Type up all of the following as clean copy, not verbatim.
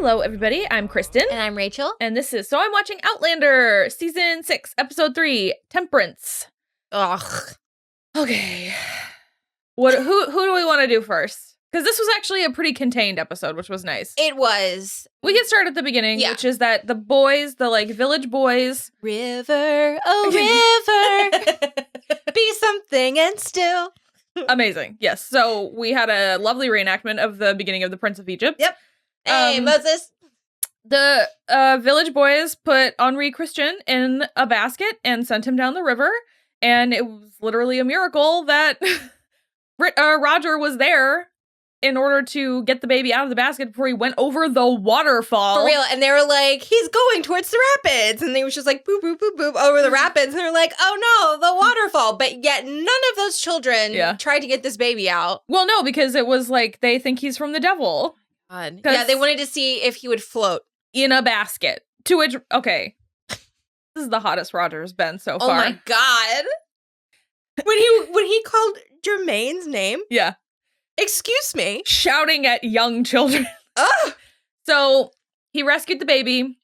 Hello, everybody. I'm Kristen. And I'm Rachel. And this is So I'm Watching Outlander, Season 6, Episode 3, Temperance. Ugh. Okay. Who do we want to do first? Because this was actually a pretty contained episode, which was nice. It was. We can start at the beginning, which is that the boys, the village boys. River, oh river, be something and still. Amazing. Yes. So we had a lovely reenactment of the beginning of The Prince of Egypt. Yep. Hey, Moses. The village boys put Henri Christian in a basket and sent him down the river. And it was literally a miracle that Roger was there in order to get the baby out of the basket before he went over the waterfall. For real. And they were like, he's going towards the rapids. And they was just like, boop, boop, boop, boop, over the rapids. And they're like, oh no, the waterfall. But yet none of those children tried to get this baby out. Well, no, because it was like, they think he's from the devil. God. Yeah, they wanted to see if he would float. In a basket. To which, okay. This is the hottest Roger's been so far. Oh my God. When he called Jermaine's name? Yeah. Excuse me? Shouting at young children. Ugh. So he rescued the baby.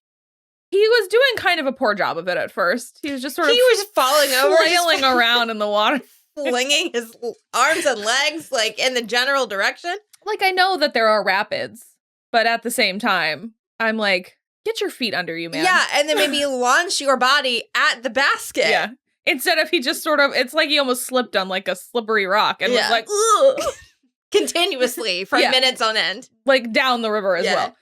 He was doing kind of a poor job of it at first. He was just sort of falling over, flailing around in the water. Flinging his arms and legs like in the general direction. Like, I know that there are rapids, but at the same time, I'm like, get your feet under you, man. Yeah, and then maybe launch your body at the basket. Yeah. Instead of he just sort of, it's like he almost slipped on like a slippery rock and was like, ugh. Continuously for minutes on end. Like down the river as well.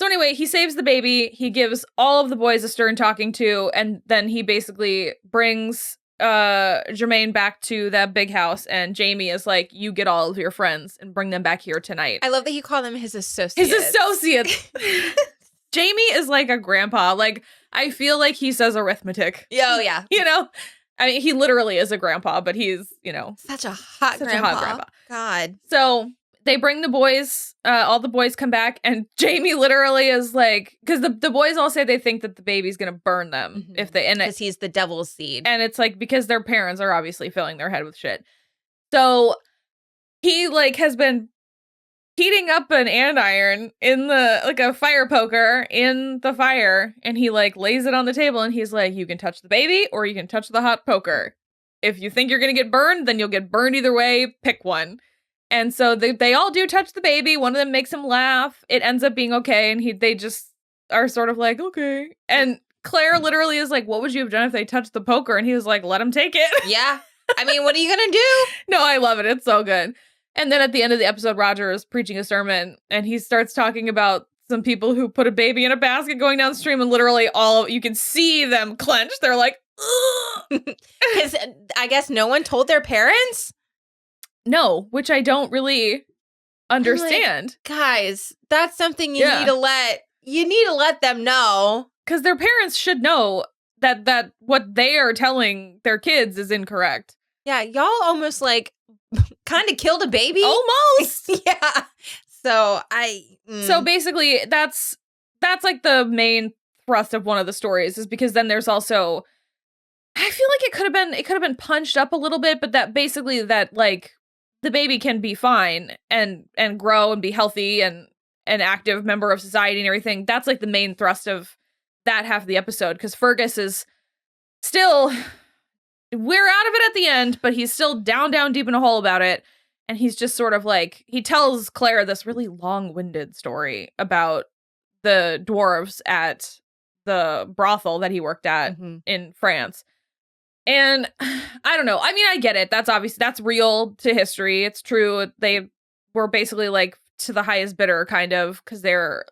So anyway, he saves the baby. He gives all of the boys a stern talking to, and then he basically brings Jermaine back to that big house, and Jamie is like, you get all of your friends and bring them back here tonight. I love that you call them his associates. His associates. Jamie is like a grandpa. Like, I feel like he says arithmetic. Oh, yeah. You know? I mean, he literally is a grandpa, but he's, such a hot grandpa. God. So they bring the boys, all the boys come back, and Jamie literally is like, because the boys all say they think that the baby's going to burn them if they, because he's the devil's seed. And it's like, because their parents are obviously filling their head with shit. So he has been heating up an andiron in a fire poker in the fire, and he lays it on the table, and he's like, you can touch the baby or you can touch the hot poker. If you think you're gonna get burned, then you'll get burned either way. Pick one. And so they all do touch the baby. One of them makes him laugh. It ends up being okay, and they just are sort of like, okay. And Claire literally is like, what would you have done if they touched the poker? And he was like, let them take it. Yeah. I mean, what are you gonna do? No, I love it. It's so good. And then at the end of the episode, Roger is preaching a sermon, and he starts talking about some people who put a baby in a basket going downstream, and literally you can see them clench. They're like, ugh. Because I guess no one told their parents? No, which I don't really understand. Like, guys, that's something you need to let them know. Because their parents should know that what they are telling their kids is incorrect. Yeah, y'all almost kind of killed a baby. Almost. Yeah. So So basically that's the main thrust of one of the stories, is because then there's also, I feel like it could have been punched up a little bit, but that basically the baby can be fine and grow and be healthy and an active member of society and everything. That's the main thrust of that half of the episode, because Fergus is still, we're out of it at the end, but he's still down deep in a hole about it. And he's just sort of he tells Claire this really long-winded story about the dwarves at the brothel that he worked at in France. And I don't know. I mean, I get it. That's real to history. It's true. They were basically to the highest bidder, kind of, because they're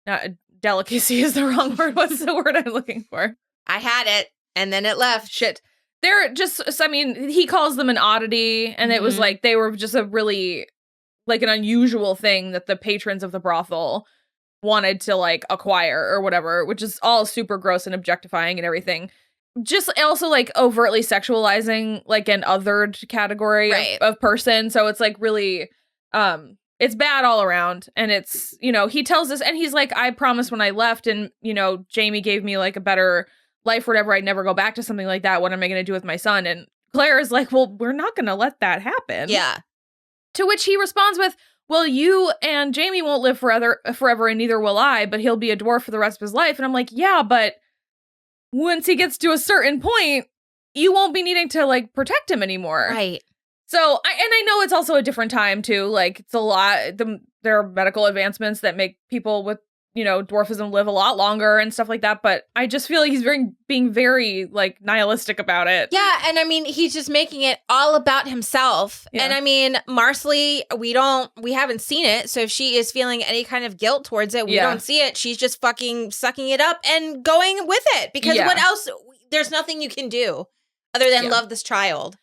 not delicacy is the wrong word. What's the word I'm looking for? I had it. And then it left. Shit. They're just, I mean, he calls them an oddity, and it was they were just a really, an unusual thing that the patrons of the brothel wanted to, acquire or whatever, which is all super gross and objectifying and everything. Just also, overtly sexualizing, an othered category of person. So it's, really, it's bad all around. And it's, he tells us, and he's like, I promised when I left, and, Jamie gave me, a better life or whatever, I'd never go back to something like that. What am I going to do with my son? And Claire is like, well, we're not going to let that happen. Yeah. To which he responds with, well, you and Jamie won't live forever, and neither will I, but he'll be a dwarf for the rest of his life. And I'm like, yeah, but once he gets to a certain point, you won't be needing to, like, protect him anymore. Right. So, I know it's also a different time, too. Like, it's a lot, there are medical advancements that make people with, you know, dwarfism live a lot longer and stuff like that. But I just feel like he's being very, like, nihilistic about it. Yeah, and I mean, he's just making it all about himself. Yeah. And I mean, Marsley, we haven't seen it. So if she is feeling any kind of guilt towards it, we don't see it. She's just fucking sucking it up and going with it. Because what else? There's nothing you can do other than love this child.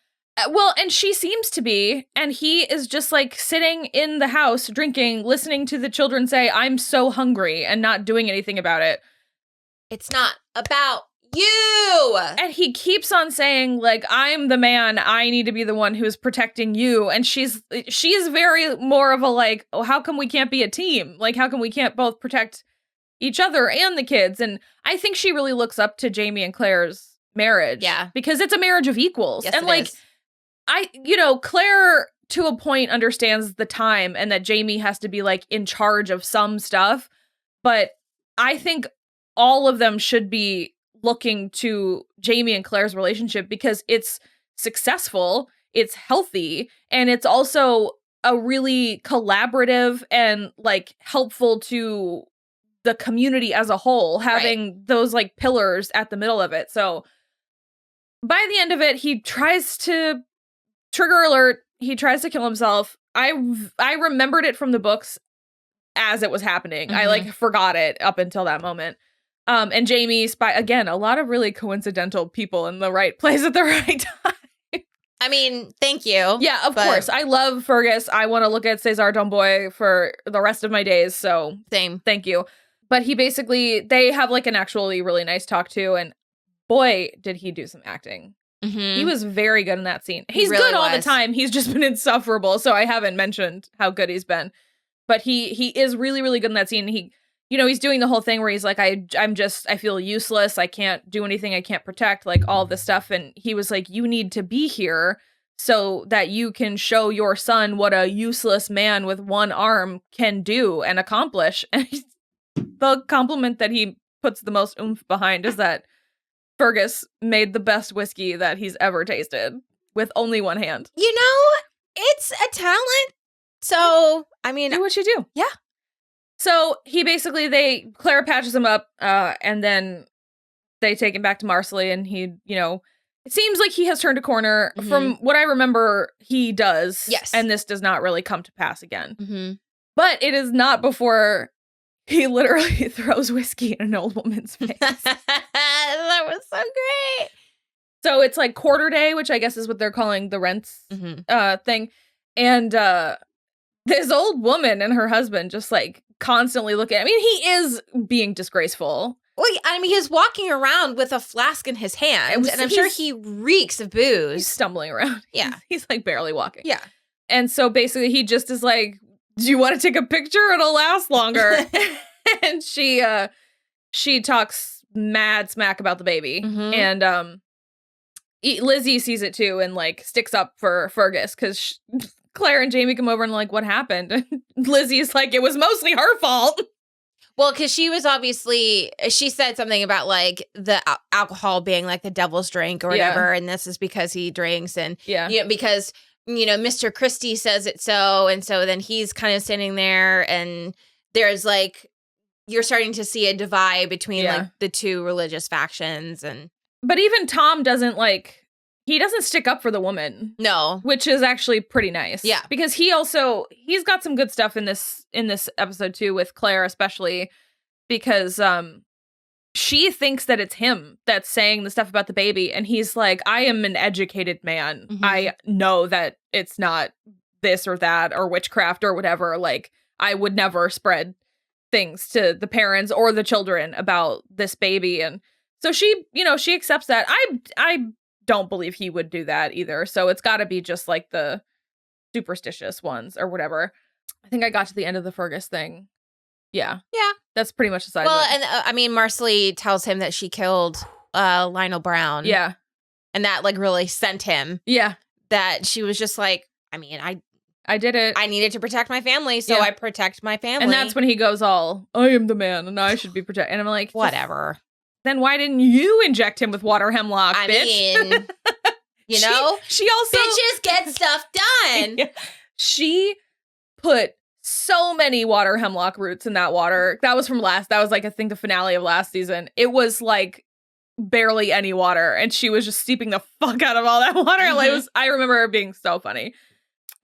Well, and she seems to be, and he is just, like, sitting in the house, drinking, listening to the children say, I'm so hungry, and not doing anything about it. It's not about you! And he keeps on saying, like, I'm the man, I need to be the one who's protecting you, and she's very more of a, like, oh, how come we can't be a team? Like, how come we can't both protect each other and the kids? And I think she really looks up to Jamie and Claire's marriage. Yeah. Because it's a marriage of equals. Yes, and, like, is. Claire, to a point, understands the time and that Jamie has to be, like, in charge of some stuff. But I think all of them should be looking to Jamie and Claire's relationship because it's successful, it's healthy, and it's also a really collaborative and, like, helpful to the community as a whole, having those, like, pillars at the middle of it. So by the end of it, he tries to... Trigger alert, he tries to kill himself. I remembered it from the books as it was happening. I, like, forgot it up until that moment. And Jamie, again, a lot of really coincidental people in the right place at the right time. I mean, thank you. Yeah, of course. I love Fergus. I want to look at César Domboy for the rest of my days, so... Same. Thank you. But they have, like, an actually really nice talk, too, and boy, did he do some acting. He was very good in that scene. He's really good all the time. He's just been insufferable, so I haven't mentioned how good he's been. But he is really, really good in that scene. He's doing the whole thing where he's like, I feel useless. I can't do anything. I can't protect, like, all this stuff. And he was like, you need to be here so that you can show your son what a useless man with one arm can do and accomplish. And the compliment that he puts the most oomph behind is that Fergus made the best whiskey that he's ever tasted with only one hand. You know, it's a talent. So, I mean... Do what you do. Yeah. So, Claire patches him up, and then they take him back to Marsley, and he, it seems like he has turned a corner. From what I remember, he does. Yes. And this does not really come to pass again. Mm-hmm. But it is not before he literally throws whiskey in an old woman's face. That was so great. So it's like quarter day, which I guess is what they're calling the rents thing. And this old woman and her husband just, like, constantly looking. I mean, he is being disgraceful. Well, I mean, he's walking around with a flask in his hand, and I'm sure he reeks of booze. He's stumbling around. Yeah. He's like barely walking. Yeah. And so basically he just is like, do you want to take a picture? It'll last longer. And she talks mad smack about the baby. And Lizzie sees it too and, like, sticks up for Fergus because Claire and Jamie come over and, like, what happened? And Lizzie's like, it was mostly her fault. Well, because she said something about, like, the alcohol being, like, the devil's drink or whatever, and this is because he drinks, and because, Mr. Christie says it so, and so then he's kind of standing there, and there's, like, you're starting to see a divide between, like, the two religious factions, But even Tom doesn't, like, he doesn't stick up for the woman. No. Which is actually pretty nice. Yeah. Because he's got some good stuff in this episode too, with Claire especially, because she thinks that it's him that's saying the stuff about the baby, and he's like, I am an educated man. I know that it's not this or that or witchcraft or whatever. Like, I would never spread things to the parents or the children about this baby. And so she accepts that. I don't believe he would do that either. So it's got to be just like the superstitious ones or whatever. I think I got to the end of the Fergus thing. Yeah. Yeah. That's pretty much the side well, of it. And I mean, Marsley tells him that she killed Lionel Brown. Yeah. And that, like, really sent him. Yeah. That she was just like, I mean, I did it. I needed to protect my family, so I protect my family. And that's when he goes all, I am the man, and I should be protected. And I'm like, whatever. Then why didn't you inject him with water hemlock, bitch? Mean, you know? She also... Bitches get stuff done. She put so many water hemlock roots in that water. That was like, I think the finale of last season. It was like barely any water, and she was just steeping the fuck out of all that water. Mm-hmm. Like, I remember it being so funny.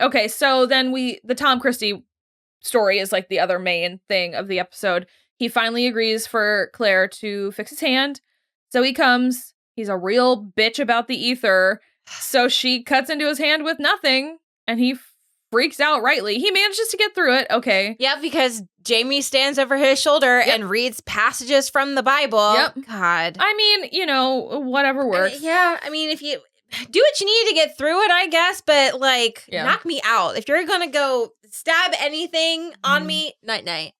Okay, so then the Tom Christie story is like the other main thing of the episode. He finally agrees for Claire to fix his hand. So he comes. He's a real bitch about the ether. So she cuts into his hand with nothing, and he freaks out rightly. He manages to get through it. Okay. Yeah, because Jamie stands over his shoulder and reads passages from the Bible. Yep. God. I mean, whatever works. I mean, if you do what you need to get through it, I guess, but like, knock me out. If you're gonna go stab anything on me, night-night.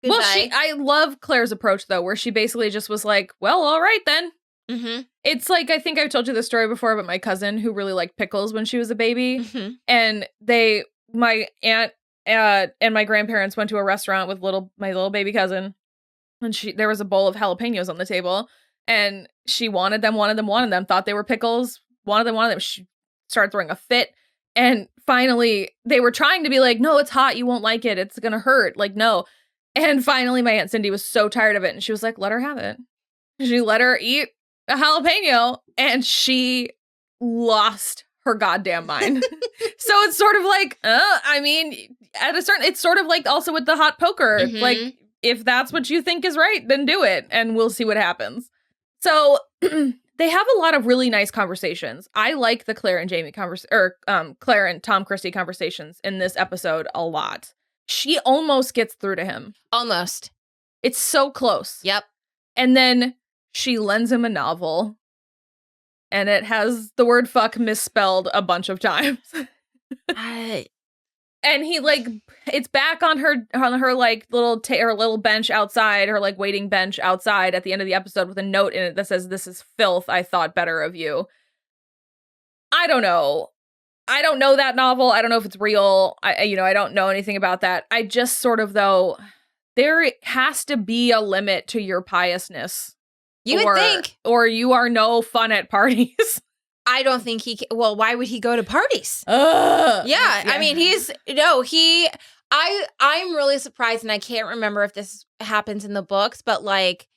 Goodbye. Well, I love Claire's approach, though, where she basically just was like, well, all right, then. Mm-hmm. It's like, I think I've told you the story before about my cousin who really liked pickles when she was a baby. Mm-hmm. And my aunt and my grandparents went to a restaurant with my little baby cousin. And there was a bowl of jalapenos on the table. And she wanted them, thought they were pickles, wanted them. She started throwing a fit. And finally, they were trying to be like, no, it's hot. You won't like it. It's going to hurt. Like, no. And finally, my Aunt Cindy was so tired of it. And she was like, let her have it. She let her eat a jalapeno. And she lost her goddamn mind. So it's sort of like, I mean, it's sort of like also with the hot poker. Mm-hmm. Like, if that's what you think is right, then do it. And we'll see what happens. So they have a lot of really nice conversations. I like the Claire and Jamie Claire and Tom Christie conversations in this episode a lot. She almost gets through to him. Almost. It's so close. Yep. And then she lends him a novel. And it has the word fuck misspelled a bunch of times. And he it's back on her like little bench outside, her like waiting bench outside at the end of the episode with a note in it that says, "This is filth. I thought better of you." I don't know. I don't know that novel. I don't know if it's real. I don't know anything about that. I just sort of, though, there has to be a limit to your piousness. You would think. Or you are no fun at parties. I don't think well, why would he go to parties? Yeah. I mean, I'm really surprised, and I can't remember if this happens in the books, but like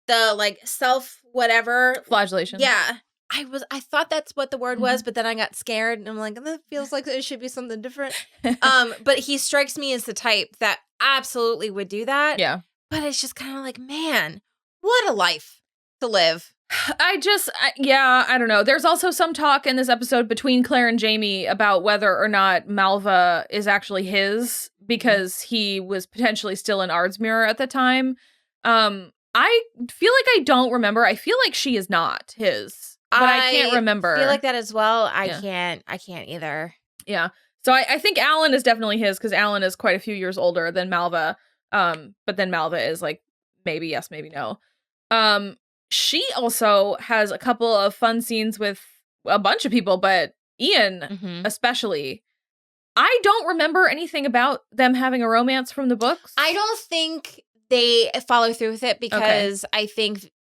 the like self whatever flagellation. Yeah. I thought that's what the word was, but then I got scared and I'm like, that feels like it should be something different. But he strikes me as the type that absolutely would do that. Yeah. But it's just kind of like, man, what a life to live. I don't know. There's also some talk in this episode between Claire and Jamie about whether or not Malva is actually his, because he was potentially still in Ardsmuir at the time. I feel like I don't remember. I feel like she is not his. But I can't remember. I feel like that as well. I can't either. Yeah. So I think Alan is definitely his, because Alan is quite a few years older than Malva. But then Malva is like, maybe yes, maybe no. She also has a couple of fun scenes with a bunch of people, but Ian especially. I don't remember anything about them having a romance from the books. I don't think they follow through with it, because I think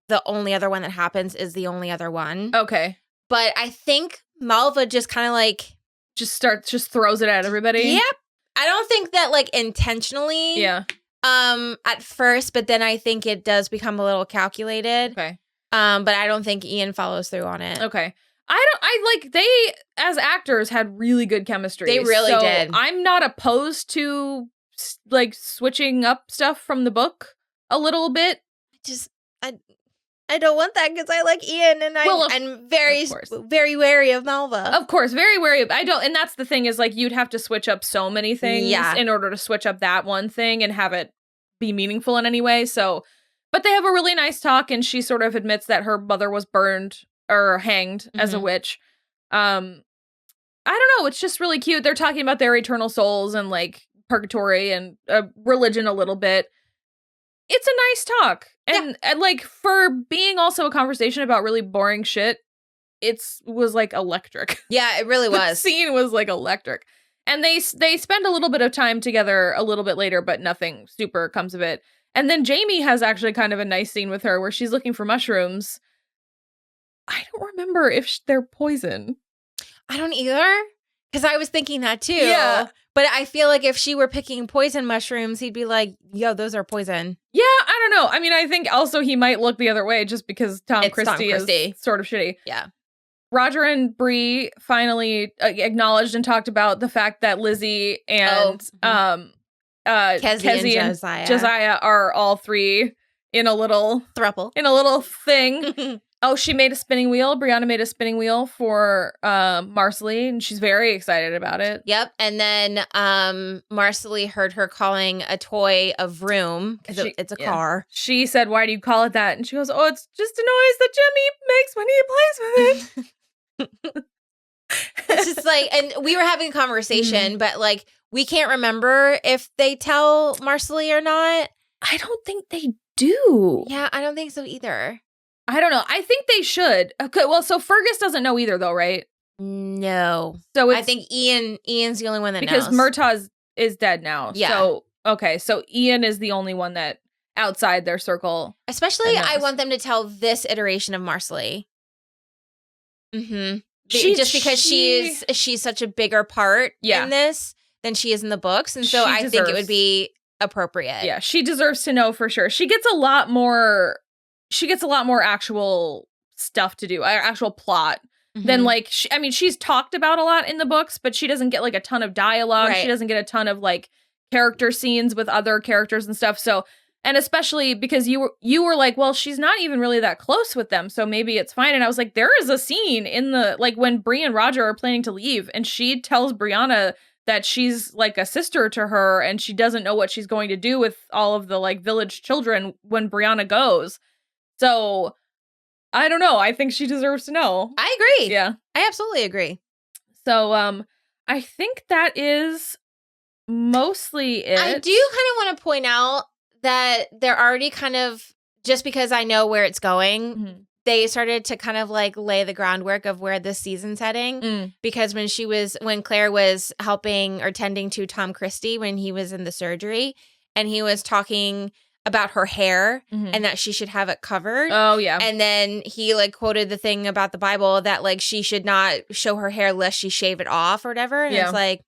the only other one that happens is the only other one. Okay. But I think Malva just kind of like... just throws it at everybody? Yep. I don't think that like intentionally. Yeah. At first, but then I think it does become a little calculated. Okay. But I don't think Ian follows through on it. Okay. They, as actors, had really good chemistry. They really did. I'm not opposed to like switching up stuff from the book a little bit. I don't want that, because I like Ian, and I'm very, very wary of Malva. Of course, very wary of. And that's the thing, is like you'd have to switch up so many things in order to switch up that one thing and have it be meaningful in any way. So, but they have a really nice talk, and she sort of admits that her mother was burned or hanged as a witch. I don't know. It's just really cute. They're talking about their eternal souls and like purgatory and religion a little bit. It's a nice talk. And like, for being also a conversation about really boring shit, was like electric. Yeah, it really was. The scene was like electric. And they spend a little bit of time together a little bit later, but nothing super comes of it. And then Jamie has actually kind of a nice scene with her where she's looking for mushrooms. I don't remember if they're poison. I don't either. Because I was thinking that too. Yeah. But I feel like if she were picking poison mushrooms, he'd be like, yo, those are poison. Yeah, I don't know. I mean, I think also he might look the other way just because Tom Christie is sort of shitty. Yeah. Roger and Bree finally acknowledged and talked about the fact that Lizzie and Kezzy and Josiah are all three in a little throuple, in a little thing. Oh, she made a spinning wheel. Brianna made a spinning wheel for Marcelly, and she's very excited about it. Yep. And then Marcelly heard her calling a toy a vroom because it's a car. She said, "Why do you call it that?" And she goes, "Oh, it's just a noise that Jimmy makes when he plays with it." It's just like, and we were having a conversation, but like, we can't remember if they tell Marcelly or not. I don't think they do. Yeah, I don't think so either. I don't know. I think they should. Okay, well, so Fergus doesn't know either, though, right? No. So I think Ian's the only one that knows. Because Murtaugh is dead now. Yeah. So, okay, so Ian is the only one that outside their circle. Especially, I want them to tell this iteration of Marcelly. Just because she's such a bigger part in this than she is in the books. And so I think it would be appropriate. Yeah, she deserves to know for sure. She gets a lot more actual stuff to do, actual plot than like, she's talked about a lot in the books, but she doesn't get like a ton of dialogue. Right. She doesn't get a ton of like character scenes with other characters and stuff. So, and especially because you were like, well, she's not even really that close with them, so maybe it's fine. And I was like, there is a scene in the, like, when Bree and Roger are planning to leave, and she tells Brianna that she's like a sister to her, and she doesn't know what she's going to do with all of the like village children when Brianna goes. So, I don't know. I think she deserves to know. I agree. Yeah. I absolutely agree. So, I think that is mostly it. I do kind of want to point out that they're already kind of, just because I know where it's going, they started to kind of like lay the groundwork of where this season's heading. Because when Claire was helping or tending to Tom Christie when he was in the surgery, and he was talking about her hair and that she should have it covered. Oh, yeah. And then he like quoted the thing about the Bible that like she should not show her hair lest she shave it off or whatever. And it's like,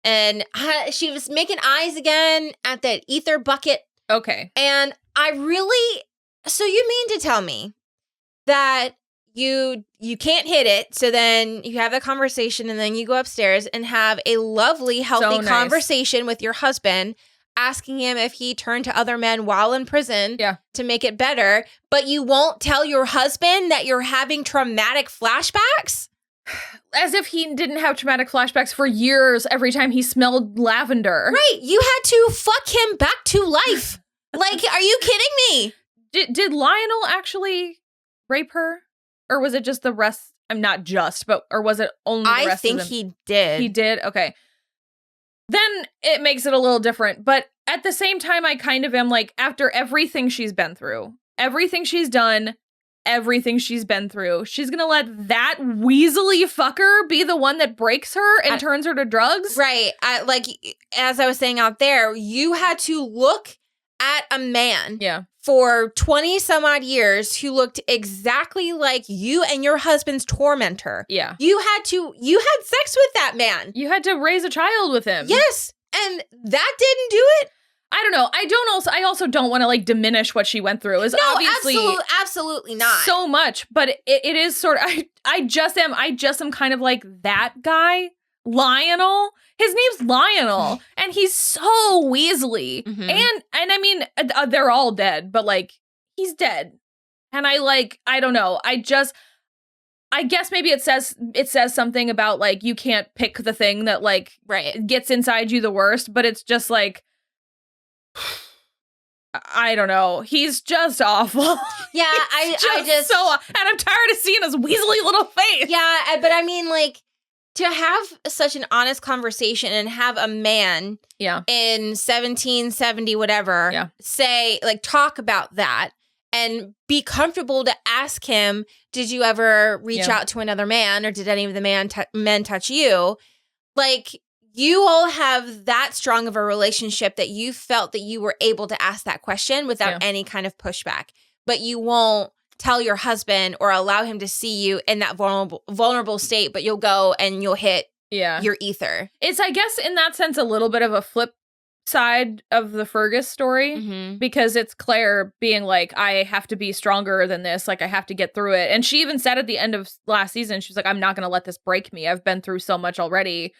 And she was making eyes again at that ether bucket. Okay. And so you mean to tell me that you can't hit it, so then you have a conversation and then you go upstairs and have a lovely, healthy conversation with your husband, asking him if he turned to other men while in prison to make it better, but you won't tell your husband that you're having traumatic flashbacks? As if he didn't have traumatic flashbacks for years every time he smelled lavender. Right. You had to fuck him back to life. Like, are you kidding me? Did Lionel actually rape her? Or was it just the rest? Or was it only the rest of them? I think he did. He did? Okay. Then it makes it a little different. But at the same time, I kind of am like, after everything she's been through, everything she's done, everything she's been through, she's gonna let that weaselly fucker be the one that breaks her and turns her to drugs? Right. As I was saying out there, you had to look at a man for 20 some odd years who looked exactly like you and your husband's tormentor. Yeah. You had sex with that man. You had to raise a child with him. Yes. And that didn't do it. I don't know. I also don't want to like diminish what she went through. Obviously absolutely not. So much, but it is sort of, I just am kind of like that guy, Lionel. His name's Lionel, and he's so Weasley. And I mean, they're all dead, but like he's dead. And I don't know. I guess maybe it says something about like you can't pick the thing that like gets inside you the worst, but it's just like, I don't know. He's just awful. Yeah, I just so, and I'm tired of seeing his weaselly little face. Yeah, but I mean, like, to have such an honest conversation and have a man in 1770 whatever say, like, talk about that and be comfortable to ask him, did you ever reach out to another man, or did any of the men touch you? like, you all have that strong of a relationship that you felt that you were able to ask that question without any kind of pushback. But you won't tell your husband or allow him to see you in that vulnerable state, but you'll go and you'll hit your ether. It's, I guess, in that sense, a little bit of a flip side of the Fergus story, because it's Claire being like, I have to be stronger than this. Like, I have to get through it. And she even said at the end of last season, she was like, I'm not going to let this break me. I've been through so much already.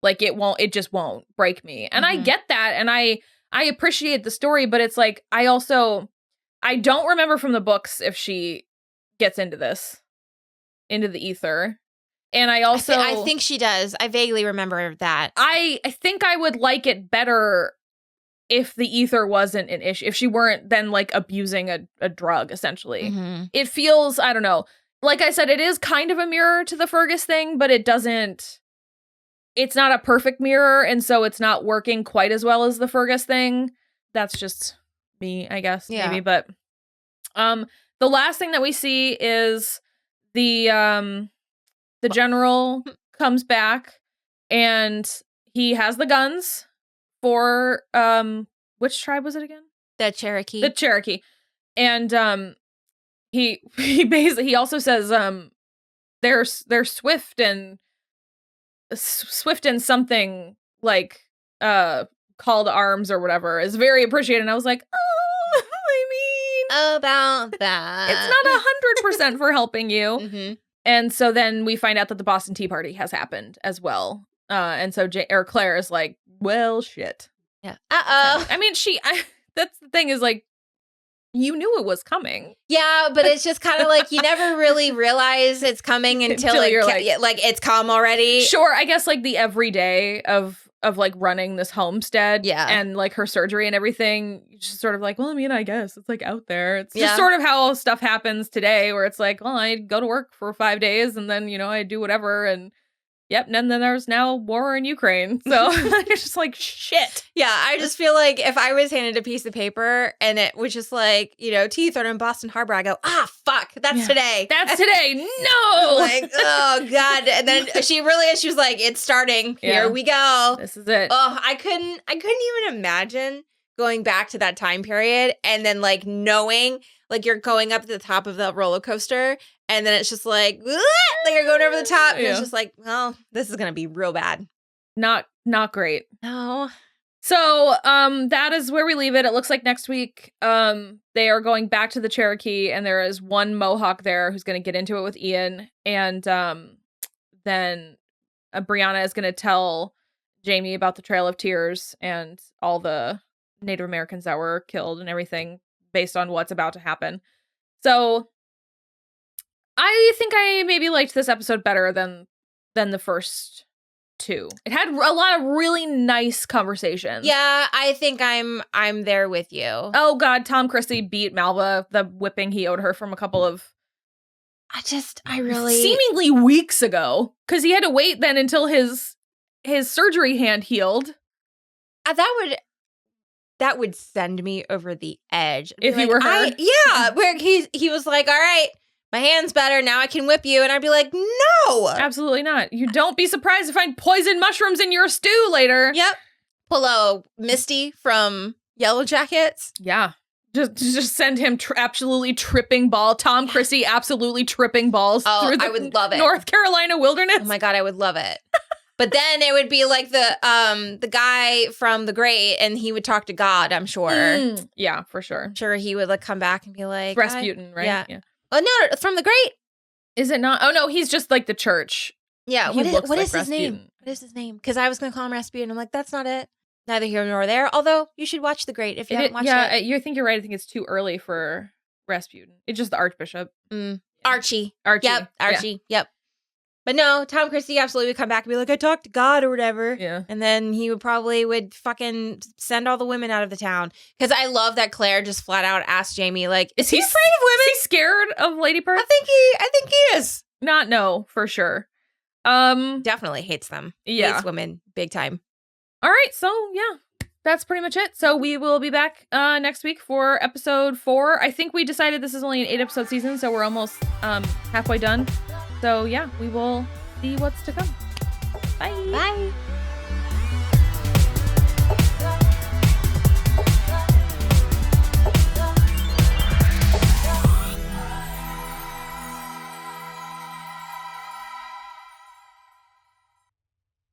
Like, it just won't break me. And I get that. And I appreciate the story, but it's like, I don't remember from the books if she gets into the ether. And I think she does. I vaguely remember that. I think I would like it better if the ether wasn't an issue. If she weren't then like abusing a drug, essentially. It feels, I don't know. Like I said, it is kind of a mirror to the Fergus thing, but it's not a perfect mirror, and so it's not working quite as well as the Fergus thing. That's just me, I guess, maybe. But the last thing that we see is the general comes back, and he has the guns for which tribe was it again? The Cherokee. The Cherokee. And he basically also says they're swift and something like call to arms or whatever is very appreciated. And I was like, oh, I mean, about that, it's not 100% for helping you. And so then we find out that the Boston Tea Party has happened as well. And so Claire is like, well, shit. Yeah. I mean, that's the thing is like, you knew it was coming. Yeah, but it's just kind of like you never really realize it's coming until you're like it's come already. Sure, I guess like the everyday of like running this homestead and like her surgery and everything, just sort of like, well, I mean, I guess it's like out there. It's just sort of how stuff happens today where it's like, well, I go to work for 5 days and then, I do whatever and and then there's now war in Ukraine. So it's just like, shit. Yeah, I just feel like if I was handed a piece of paper and it was just like, teeth are in Boston Harbor, I go, fuck, that's today. That's today. No. Like, oh, God. And then she was like, it's starting. Here we go. This is it. Oh, I couldn't even imagine going back to that time period and then like knowing like you're going up to the top of the roller coaster and then it's just like you're going over the top and it's just like, oh, this is gonna be real bad. Not great. No. So that is where we leave it. It looks like next week they are going back to the Cherokee and there is one Mohawk there who's going to get into it with Ian, and then Brianna is going to tell Jamie about the Trail of Tears and all the Native Americans that were killed and everything based on what's about to happen. So I think I maybe liked this episode better than the first two. It had a lot of really nice conversations. Yeah, I think I'm there with you. Oh God, Tom Christie beat Malva, the whipping he owed her from a couple of I really seemingly weeks ago, because he had to wait then until his surgery hand healed. That would send me over the edge. If you were her. Where he was like, all right, my hand's better, now I can whip you. And I'd be like, no. Absolutely not. You don't be surprised to find poison mushrooms in your stew later. Yep. Pull a Misty from Yellow Jackets. Yeah. Just send him absolutely tripping ball. Tom Christie absolutely tripping balls through the I would love it. North Carolina wilderness. Oh my God, I would love it. But then it would be like the guy from The Great, and he would talk to God, I'm sure. Yeah, for sure. I'm sure he would like come back and be like Rasputin, right? Yeah. Oh no, from The Great. Is it not? Oh no, he's just like the church. Yeah. What is his name? What is his name? Because I was gonna call him Rasputin. I'm like, that's not it. Neither here nor there. Although you should watch The Great if you haven't watched it. Yeah, I think you're right. I think it's too early for Rasputin. It's just the Archbishop. Archie. Yep, Archie. Yeah. Yep. But no, Tom Christie absolutely would come back and be like, I talked to God or whatever. Yeah. And then he would fucking send all the women out of the town. Because I love that Claire just flat out asked Jamie, like, is he afraid of women? Is he scared of Lady Bird? I think he is. No, for sure. Definitely hates them. Yeah. Hates women big time. All right. So yeah, that's pretty much it. So we will be back next week for episode 4. I think we decided this is only an 8-episode season, so we're almost halfway done. So yeah, we will see what's to come. Bye. Bye.